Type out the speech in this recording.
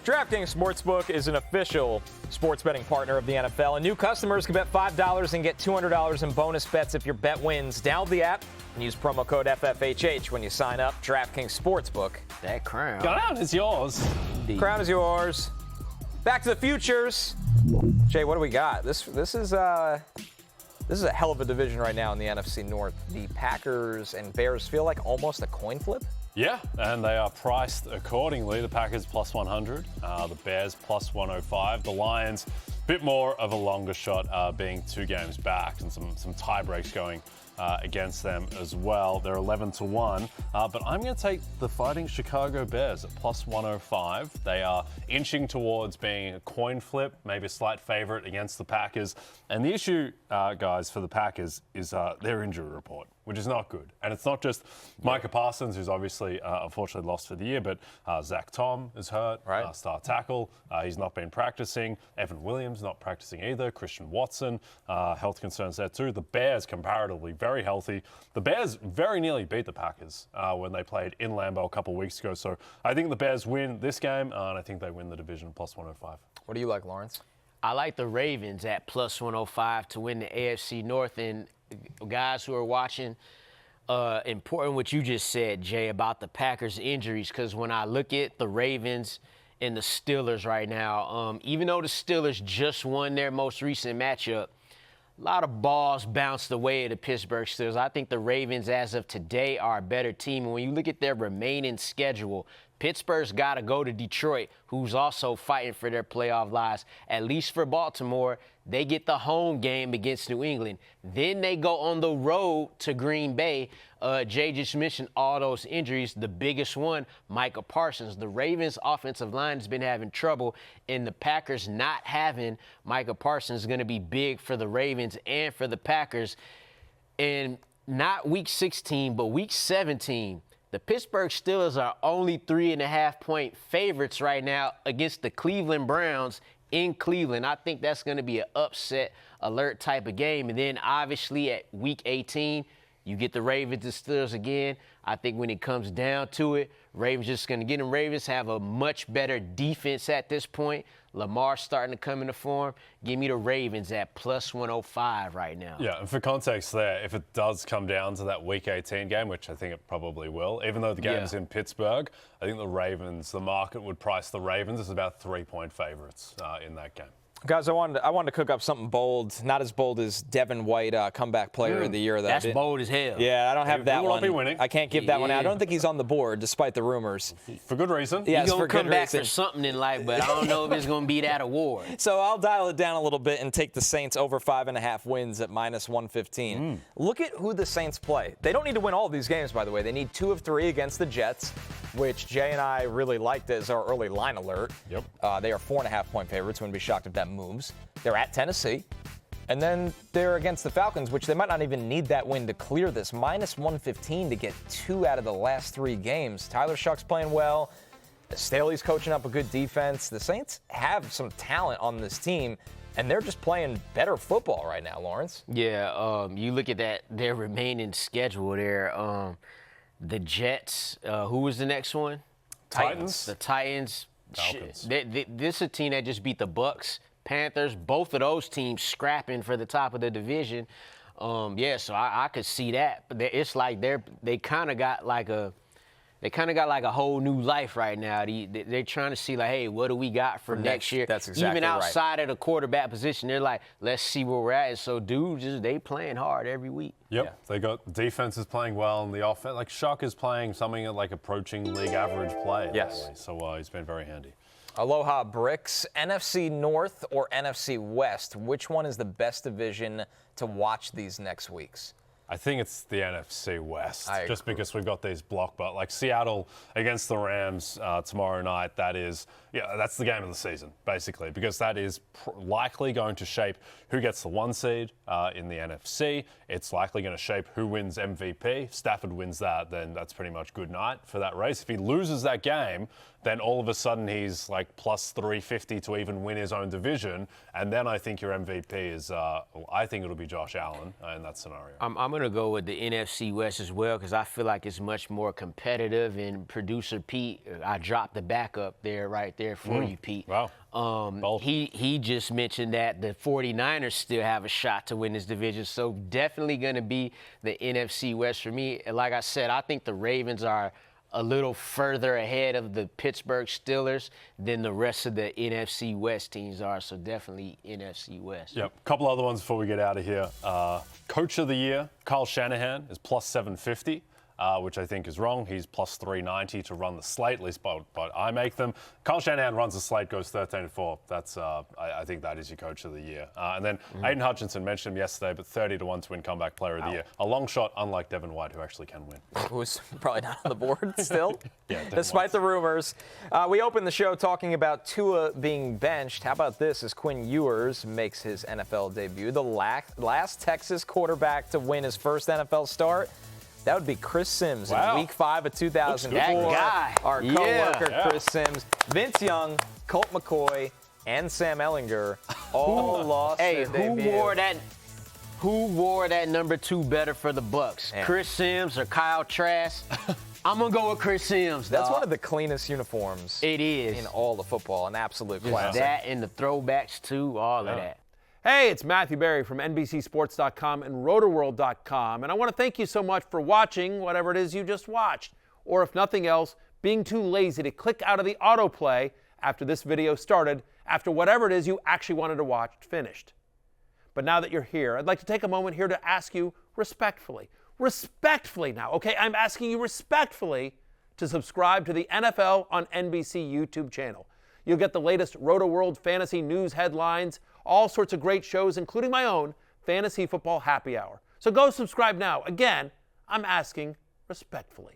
DraftKings Sportsbook is an official sports betting partner of the NFL, and new customers can bet $5 and get $200 in bonus bets if your bet wins. Download the app and use promo code FFHH when you sign up. DraftKings Sportsbook. That crown. Crown is yours. Crown is yours. Back to the futures. Jay, what do we got? This is a hell of a division right now in the NFC North. The Packers and Bears feel like almost a coin flip. Yeah, and they are priced accordingly. The Packers plus 100, the Bears plus 105. The Lions, a bit more of a longer shot, being 2 games back, and some tie breaks going against them as well. They're 11-1, but I'm going to take the Fighting Chicago Bears at plus 105. They are inching towards being a coin flip, maybe a slight favorite against the Packers. And the issue, guys, for the Packers is their injury report, which is not good. And it's not just Micah Parsons, who's obviously unfortunately lost for the year, but Zach Tom is hurt, right. Star tackle. He's not been practicing. Evan Williams not practicing either. Christian Watson, health concerns there too. The Bears comparatively very healthy. The Bears very nearly beat the Packers when they played in Lambeau a couple of weeks ago. So I think the Bears win this game, and I think they win the division plus 105. What do you like, Lawrence? I like the Ravens at plus 105 to win the AFC North. And guys who are watching, important what you just said, Jay, about the Packers' injuries, because when I look at the Ravens and the Steelers right now, even though the Steelers just won their most recent matchup, a lot of balls bounced away at the Pittsburgh Steelers. I think the Ravens, as of today, are a better team. And when you look at their remaining schedule, Pittsburgh's got to go to Detroit, who's also fighting for their playoff lives. At least for Baltimore, they get the home game against New England. Then they go on the road to Green Bay. Jay just mentioned all those injuries. The biggest one, Micah Parsons. The Ravens' offensive line has been having trouble, and the Packers not having Micah Parsons is going to be big for the Ravens and for the Packers. And not Week 16, but Week 17. The Pittsburgh Steelers are only 3.5-point favorites right now against the Cleveland Browns in Cleveland. I think that's going to be an upset alert type of game. And then obviously at Week 18, you get the Ravens and Steelers again. I think when it comes down to it, Ravens just going to get them. Ravens have a much better defense at this point. Lamar's starting to come into form. Give me the Ravens at plus 105 right now. Yeah, and for context there, if it does come down to that Week 18 game, which I think it probably will, even though the game's in Pittsburgh, I think the market would price the Ravens as about 3-point favorites in that game. Guys, I wanted to cook up something bold, not as bold as Devin White, comeback player of the year. That's bold as hell. Yeah, I don't have that He will one. not be winning. I can't give that one out. I don't think he's on the board, despite the rumors. For good reason. Yes, He's going for to come good back reason. for something in life, but I don't know if it's going to be that award. So I'll dial it down a little bit and take the Saints over 5.5 wins at minus 115. Look at who the Saints play. They don't need to win all of these games, by the way. They need 2 of 3 against the Jets, which Jay and I really liked as our early line alert. Yep. They are 4.5-point favorites. Wouldn't be shocked if that moves. They're at Tennessee. And then they're against the Falcons, which they might not even need that win to clear this. Minus 115 to get 2 out of the last 3 games. Tyler Shuck's playing well. Staley's coaching up a good defense. The Saints have some talent on this team, and they're just playing better football right now, Lawrence. Yeah, you look at their remaining schedule there. The Jets, who was the next one? Titans. The Titans. Falcons. This is a team that just beat the Bucks, Panthers, both of those teams scrapping for the top of the division. So I could see that. But it's like they kind of got like a whole new life right now. They're trying to see, like, hey, what do we got for next year? That's exactly Even outside of the quarterback position, they're like, let's see where we're at. And so dudes, they playing hard every week. Yep, Yeah. they got defense is playing well, and the offense, like Shuck is playing something like approaching league average play. Yes. Lately. So he's been very handy. Aloha Bricks, NFC North or NFC West? Which one is the best division to watch these next weeks? I think it's the NFC West, I just agree. because we've got these like Seattle against the Rams tomorrow night. That's the game of the season, basically, because that is likely going to shape who gets the 1 seed in the NFC. It's likely going to shape who wins MVP. If Stafford wins that, then that's pretty much good night for that race. If he loses that game, then all of a sudden he's like plus 350 to even win his own division. And then I think your MVP is, I think it'll be Josh Allen in that scenario. I'm going to go with the NFC West as well because I feel like it's much more competitive. And producer Pete, I dropped the backup there right there for you, Pete. Wow. He just mentioned that the 49ers still have a shot to win this division. So definitely going to be the NFC West for me. And like I said, I think the Ravens are a little further ahead of the Pittsburgh Steelers than the rest of the NFC West teams are. So definitely NFC West. Yep. A couple other ones before we get out of here. Coach of the Year, Kyle Shanahan, is plus 750. Which I think is wrong. He's plus 390 to run the slate, at least but I make them. Kyle Shanahan runs the slate, goes 13-4. That's I think that is your Coach of the Year. And then Aiden Hutchinson, mentioned him yesterday, but 30-1 to win Comeback Player of the Year. A long shot, unlike Devin White, who actually can win. Who's probably not on the board still, Yeah, despite the rumors. We opened the show talking about Tua being benched. How about this as Quinn Ewers makes his NFL debut, the last Texas quarterback to win his first NFL start? That would be Chris Sims in Week 5 of 2004. That guy. Our coworker, Chris Sims. Vince Young, Colt McCoy, and Sam Ehlinger all lost their debut. Who wore that number 2 better for the Bucs? Yeah. Chris Sims or Kyle Trask? I'm going to go with Chris Sims. That's one of the cleanest uniforms It is. in all of football. An absolute Just classic. that and the throwbacks, too, all of that. Hey, it's Matthew Berry from NBCSports.com and RotoWorld.com, and I want to thank you so much for watching whatever it is you just watched, or if nothing else, being too lazy to click out of the autoplay after this video started, after whatever it is you actually wanted to watch finished. But now that you're here, I'd like to take a moment here to ask you respectfully now, okay? I'm asking you respectfully to subscribe to the NFL on NBC YouTube channel. You'll get the latest RotoWorld fantasy news headlines, all sorts of great shows, including my own Fantasy Football Happy Hour. So go subscribe now. Again, I'm asking respectfully.